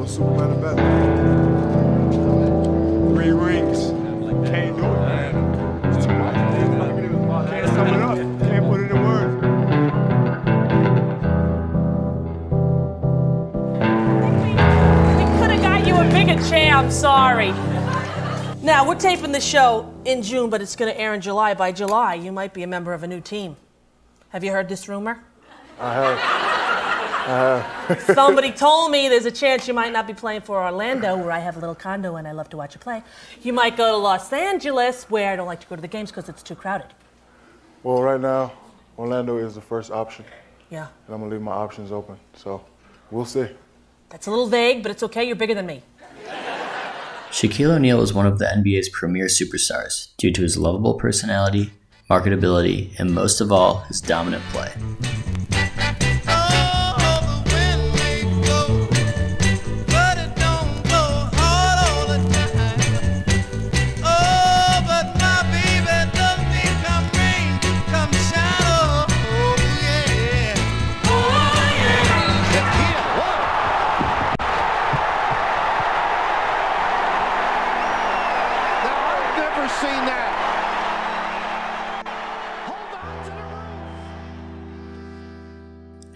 a Superman and Batman. 3 rings. Can't do it, man. It's too much. Can't sum it up. Can't put it in words. We could have got you a bigger chair, I'm sorry. Now, we're taping the show in June, but it's going to air in July. By July, you might be a member of a new team. Have you heard this rumor? I have. Somebody told me there's a chance you might not be playing for Orlando, where I have a little condo and I love to watch you play. You might go to Los Angeles, where I don't like to go to the games because it's too crowded. Well, right now, Orlando is the first option. Yeah. And I'm going to leave my options open. So, we'll see. That's a little vague, but it's okay. You're bigger than me. Shaquille O'Neal is one of the NBA's premier superstars due to his lovable personality, marketability, and most of all, his dominant play.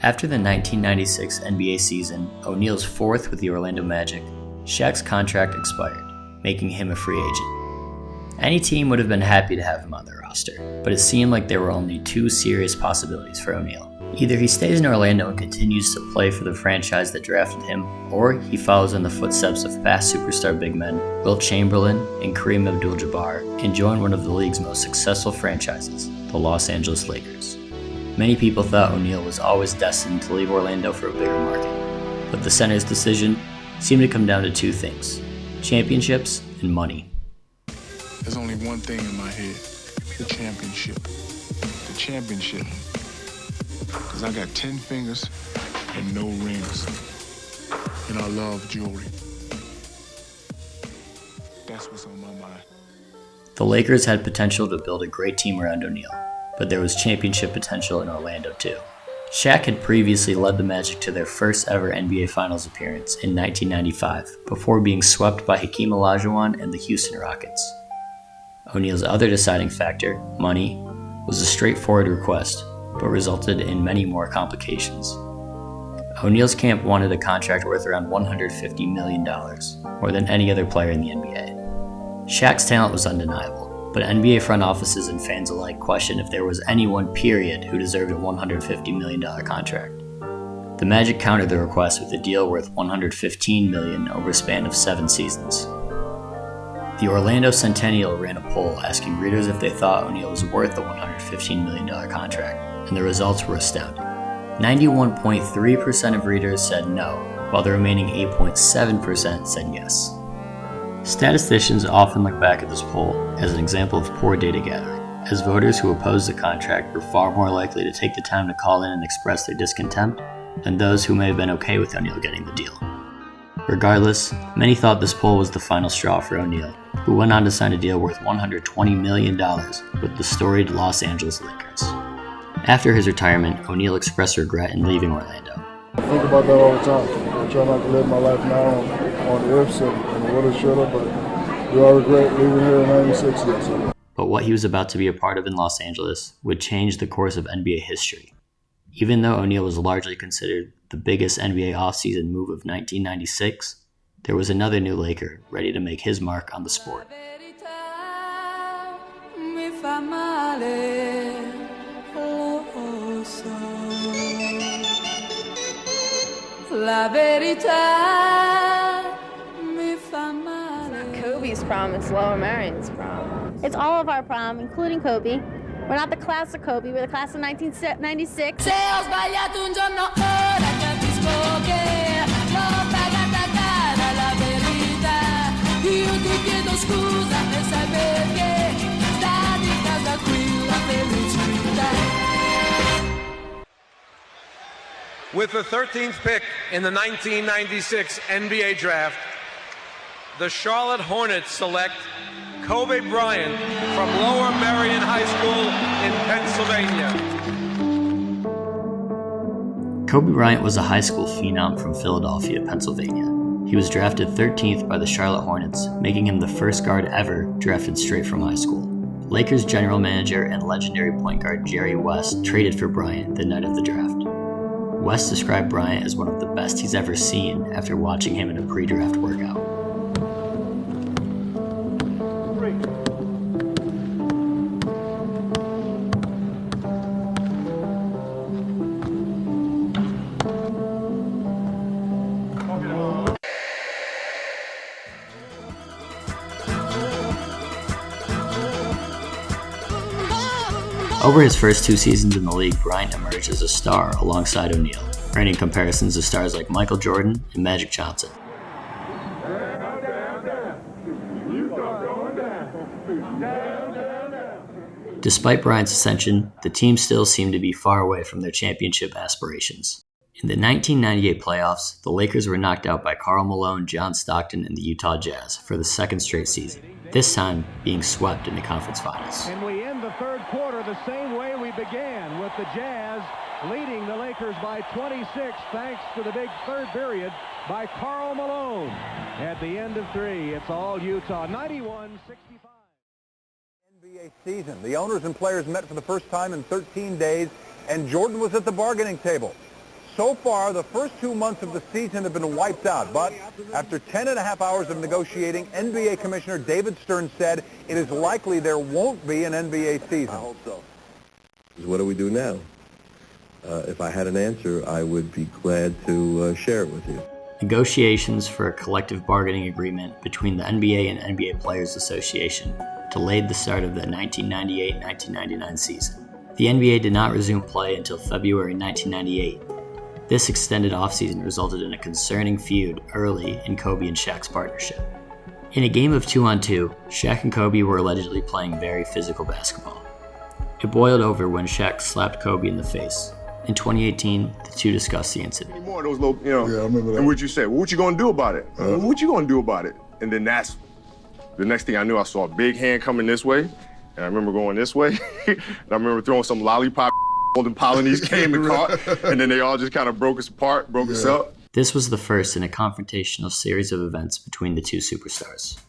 After the 1996 NBA season, O'Neal's fourth with the Orlando Magic, Shaq's contract expired, making him a free agent. Any team would have been happy to have him on their roster, but it seemed like there were only 2 serious possibilities for O'Neal. Either he stays in Orlando and continues to play for the franchise that drafted him, or he follows in the footsteps of past superstar big men Wilt Chamberlain and Kareem Abdul-Jabbar and join one of the league's most successful franchises, the Los Angeles Lakers. Many people thought O'Neal was always destined to leave Orlando for a bigger market, but the center's decision seemed to come down to 2 things: championships and money. There's only one thing in my head: the championship. The championship. Because I got 10 fingers and no rings. And I love jewelry. That's what's on my mind. The Lakers had potential to build a great team around O'Neal, but there was championship potential in Orlando too. Shaq had previously led the Magic to their first ever NBA Finals appearance in 1995, before being swept by Hakeem Olajuwon and the Houston Rockets. O'Neal's other deciding factor, money, was a straightforward request, but resulted in many more complications. O'Neal's camp wanted a contract worth around $150 million, more than any other player in the NBA. Shaq's talent was undeniable, but NBA front offices and fans alike questioned if there was anyone, period, who deserved a $150 million contract. The Magic countered the request with a deal worth $115 million over a span of 7 seasons. The Orlando Centennial ran a poll asking readers if they thought O'Neal was worth the $115 million contract, and the results were astounding. 91.3% of readers said no, while the remaining 8.7% said yes. Statisticians often look back at this poll as an example of poor data gathering, as voters who opposed the contract were far more likely to take the time to call in and express their discontent than those who may have been okay with O'Neal getting the deal. Regardless, many thought this poll was the final straw for O'Neal, who went on to sign a deal worth $120 million with the storied Los Angeles Lakers. After his retirement, O'Neal expressed regret in leaving Orlando. I think about that all the time. I try not to live my life now on the ifs and what it should have, but do I regret leaving here in 96? Yes. But what he was about to be a part of in Los Angeles would change the course of NBA history. Even though O'Neal was largely considered the biggest NBA offseason move of 1996, there was another new Laker ready to make his mark on the sport. Kobe's prom, it's Lower Marion's prom. It's all of our prom, including Kobe. We're not the class of Kobe, we're the class of 1996. With the 13th pick in the 1996 NBA Draft, the Charlotte Hornets select Kobe Bryant from Lower Merion High School in Pennsylvania. Kobe Bryant was a high school phenom from Philadelphia, Pennsylvania. He was drafted 13th by the Charlotte Hornets, making him the first guard ever drafted straight from high school. Lakers general manager and legendary point guard Jerry West traded for Bryant the night of the draft. West described Bryant as one of the best he's ever seen after watching him in a pre-draft workout. Over his first 2 seasons in the league, Bryant emerged as a star alongside O'Neal, earning comparisons to stars like Michael Jordan and Magic Johnson. Despite Bryant's ascension, the team still seemed to be far away from their championship aspirations. In the 1998 playoffs, the Lakers were knocked out by Karl Malone, John Stockton, and the Utah Jazz for the second straight season, this time being swept in the conference finals. And we end the third quarter the same way we began, with the Jazz leading the Lakers by 26 thanks to the big third period by Karl Malone. At the end of 3, it's all Utah, 91-65. NBA season. The owners and players met for the first time in 13 days, and Jordan was at the bargaining table. So far, the first 2 months of the season have been wiped out, but after 10 and a half hours of negotiating, NBA Commissioner David Stern said it is likely there won't be an NBA season. I hope so. What do we do now? If I had an answer, I would be glad to share it with you. Negotiations for a collective bargaining agreement between the NBA and NBA Players Association delayed the start of the 1998-1999 season. The NBA did not resume play until February 1998. This extended offseason resulted in a concerning feud early in Kobe and Shaq's partnership. In a game of 2-on-2, Shaq and Kobe were allegedly playing very physical basketball. It boiled over when Shaq slapped Kobe in the face. In 2018, the two discussed the incident. More of those little, yeah, I remember that. And what you say? Well, what you gonna do about it? What you gonna do about it? And then that's the next thing I knew. I saw a big hand coming this way, and I remember going this way. And I remember throwing some lollipop. Golden Polynese came and caught, and then they all just kind of broke us apart, broke us up. This was the first in a confrontational series of events between the two superstars.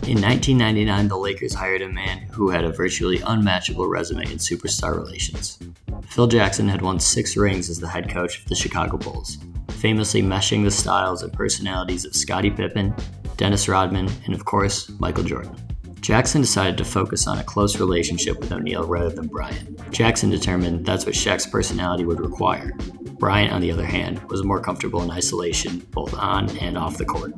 In 1999, the Lakers hired a man who had a virtually unmatchable resume in superstar relations. Phil Jackson had won 6 rings as the head coach of the Chicago Bulls, famously meshing the styles and personalities of Scottie Pippen, Dennis Rodman, and of course, Michael Jordan. Jackson decided to focus on a close relationship with O'Neal rather than Bryant. Jackson determined that's what Shaq's personality would require. Bryant, on the other hand, was more comfortable in isolation both on and off the court.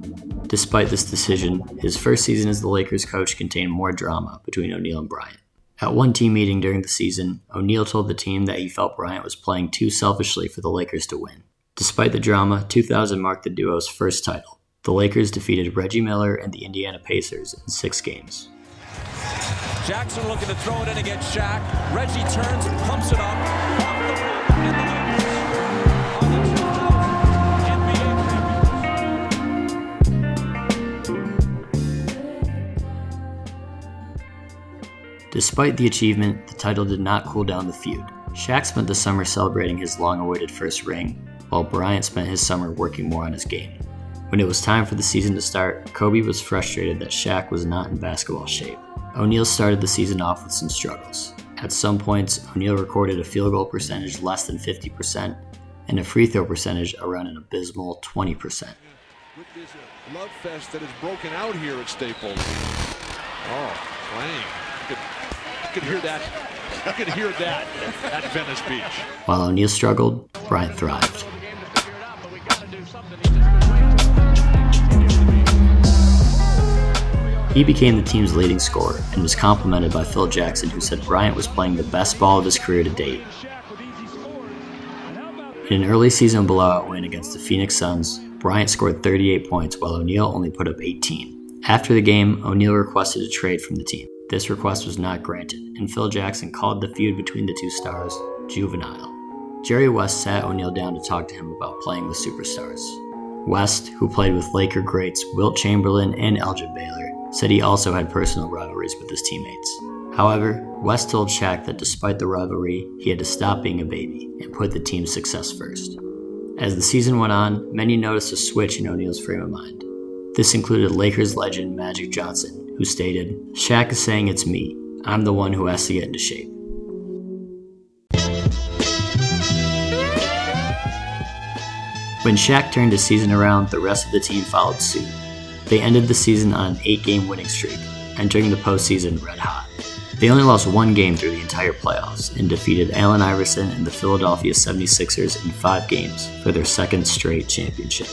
Despite this decision, his first season as the Lakers coach contained more drama between O'Neal and Bryant. At one team meeting during the season, O'Neal told the team that he felt Bryant was playing too selfishly for the Lakers to win. Despite the drama, 2000 marked the duo's first title. The Lakers defeated Reggie Miller and the Indiana Pacers in 6 games. Jackson looking to throw it in against Shaq. Reggie turns and pumps it up. Off the rim. And the Lakers are the 2000 NBA. Despite the achievement, the title did not cool down the feud. Shaq spent the summer celebrating his long-awaited first ring, while Bryant spent his summer working more on his game. When it was time for the season to start, Kobe was frustrated that Shaq was not in basketball shape. O'Neal started the season off with some struggles. At some points, O'Neal recorded a field goal percentage less than 50% and a free throw percentage around an abysmal 20%. With this love fest that has broken out here at Staples. Oh, playing. You could hear that. You could hear that at Venice Beach. While O'Neal struggled, Bryant thrived. He became the team's leading scorer and was complimented by Phil Jackson, who said Bryant was playing the best ball of his career to date. In an early season blowout win against the Phoenix Suns, Bryant scored 38 points while O'Neal only put up 18. After the game, O'Neal requested a trade from the team. This request was not granted, and Phil Jackson called the feud between the two stars juvenile. Jerry West sat O'Neal down to talk to him about playing with superstars. West, who played with Laker greats Wilt Chamberlain and Elgin Baylor, said he also had personal rivalries with his teammates. However, West told Shaq that despite the rivalry, he had to stop being a baby and put the team's success first. As the season went on, many noticed a switch in O'Neal's frame of mind. This included Lakers legend Magic Johnson, who stated, "Shaq is saying it's me. I'm the one who has to get into shape." When Shaq turned his season around, the rest of the team followed suit. They ended the season on an 8-game winning streak, entering the postseason red hot. They only lost one game through the entire playoffs and defeated Allen Iverson and the Philadelphia 76ers in 5 games for their second straight championship.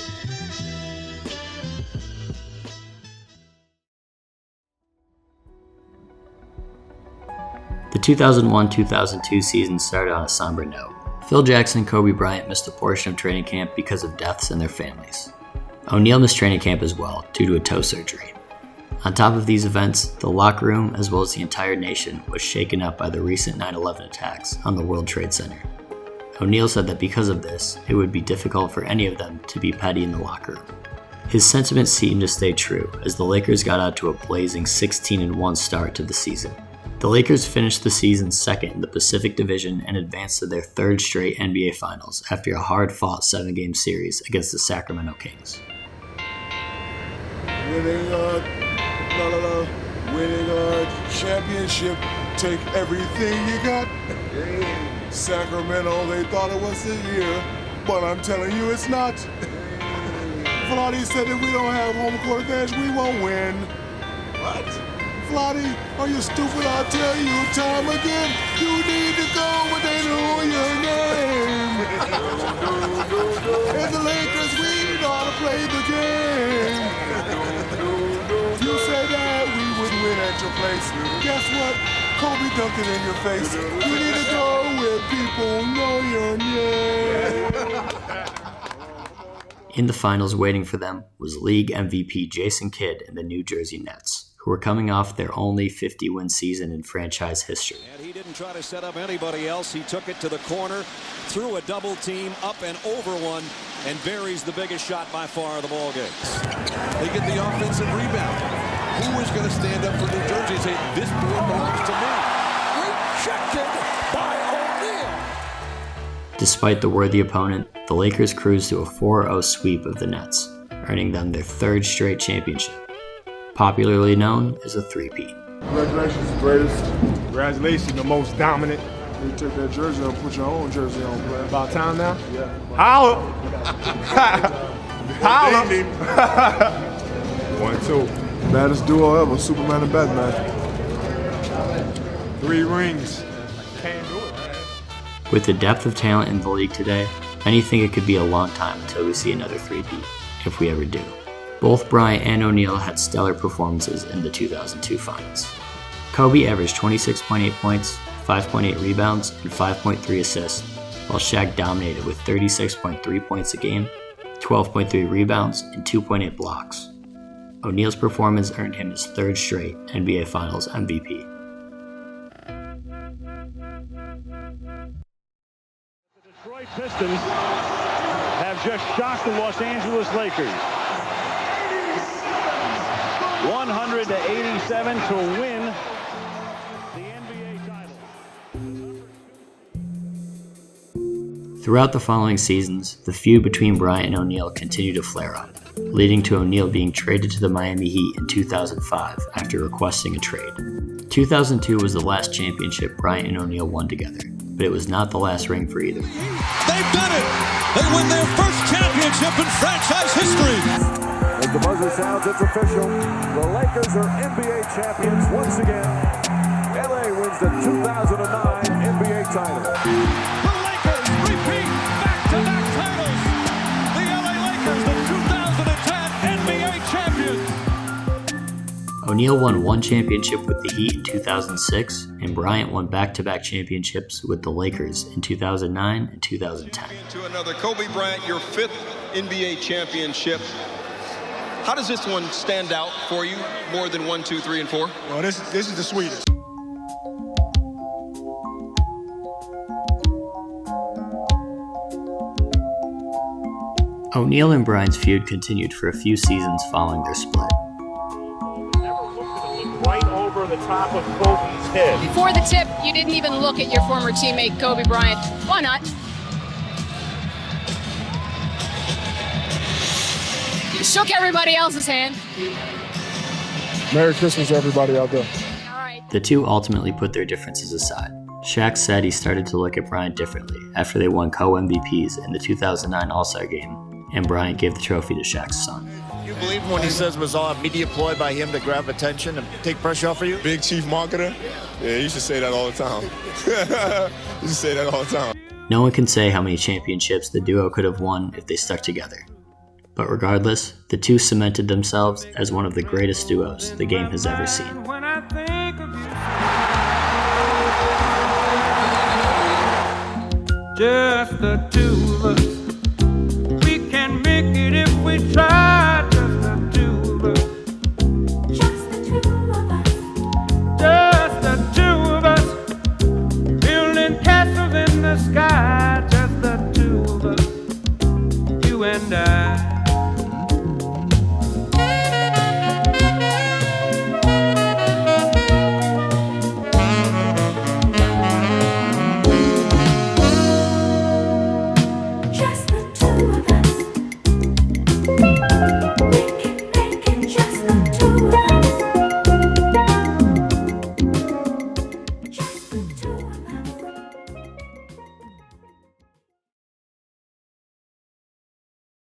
The 2001-2002 season started on a somber note. Phil Jackson and Kobe Bryant missed a portion of training camp because of deaths in their families. O'Neal missed training camp as well due to a toe surgery. On top of these events, the locker room as well as the entire nation was shaken up by the recent 9/11 attacks on the World Trade Center. O'Neal said that because of this, it would be difficult for any of them to be petty in the locker room. His sentiments seemed to stay true as the Lakers got out to a blazing 16-1 start to the season. The Lakers finished the season second in the Pacific Division and advanced to their 3rd straight NBA Finals after a hard-fought 7-game series against the Sacramento Kings. Winning a championship, take everything you got. Sacramento, they thought it was the year, but I'm telling you it's not. Vlade said that we don't have home court advantage, we won't win. What? Vlade, are you stupid? I'll tell you time again. You need to go when they know your name. And the Lakers, we know how to play the game. You said that we would win at your place. Guess what? Kobe dunked it in your face. You need to go where people know your name. In the finals waiting for them was league MVP Jason Kidd and the New Jersey Nets, who were coming off their only 50-win season in franchise history. And he didn't try to set up anybody else. He took it to the corner, threw a double team, up and over one, and buries the biggest shot by far of the ball game. They get the offensive rebound. Who is going to stand up for New Jersey and say, this board belongs to me? Rejected by O'Neal. Despite the worthy opponent, the Lakers cruised to a 4-0 sweep of the Nets, earning them their 3rd straight championship, popularly known as a three-peat. Congratulations, greatest. Congratulations, the most dominant. You take that jersey and put your own jersey on, player. About time now? Yeah. Holla! Holla! 1-2. Baddest duo ever, Superman and Batman. 3 rings. Can't do it, man. With the depth of talent in the league today, many think it could be a long time until we see another three-peat, if we ever do. Both Bryant and O'Neal had stellar performances in the 2002 finals. Kobe averaged 26.8 points, 5.8 rebounds, and 5.3 assists, while Shaq dominated with 36.3 points a game, 12.3 rebounds, and 2.8 blocks. O'Neal's performance earned him his 3rd straight NBA Finals MVP. The Detroit Pistons have just shocked the Los Angeles Lakers. 100-87 to win the NBA title. Throughout the following seasons, the feud between Bryant and O'Neal continued to flare up, leading to O'Neal being traded to the Miami Heat in 2005 after requesting a trade. 2002 was the last championship Bryant and O'Neal won together, but it was not the last ring for either. They've done it! They win their first championship in franchise history! As the buzzer sounds, it's official. The Lakers are NBA champions once again. LA wins the 2009 NBA title. The Lakers repeat back-to-back titles! The LA Lakers, the 2010 NBA champions! O'Neal won one championship with the Heat in 2006, and Bryant won back-to-back championships with the Lakers in 2009 and 2010. To another, Kobe Bryant, your 5th NBA championship. How does this one stand out for you more than 1, 2, 3, and 4? Well, this is the sweetest. O'Neal and Bryant's feud continued for a few seasons following their split. Never looked at it, looked right over the top of Kobe's head. Before the tip, you didn't even look at your former teammate, Kobe Bryant. Why not? shook everybody else's hand. Merry Christmas to everybody out there. The two ultimately put their differences aside. Shaq said he started to look at Bryant differently after they won co-MVPs in the 2009 All-Star Game, and Bryant gave the trophy to Shaq's son. You believe when he says it was all a media ploy by him to grab attention and take pressure off of you? Big chief marketer? Yeah, you should say that all the time. You should say that all the time. No one can say how many championships the duo could have won if they stuck together. But regardless, the two cemented themselves as one of the greatest duos the game has ever seen. When I think of you, just the two of us, we can make it if we try. Just the two of us, just the two of us, just the two of us, building castles in the sky. Just the two of us, you and I.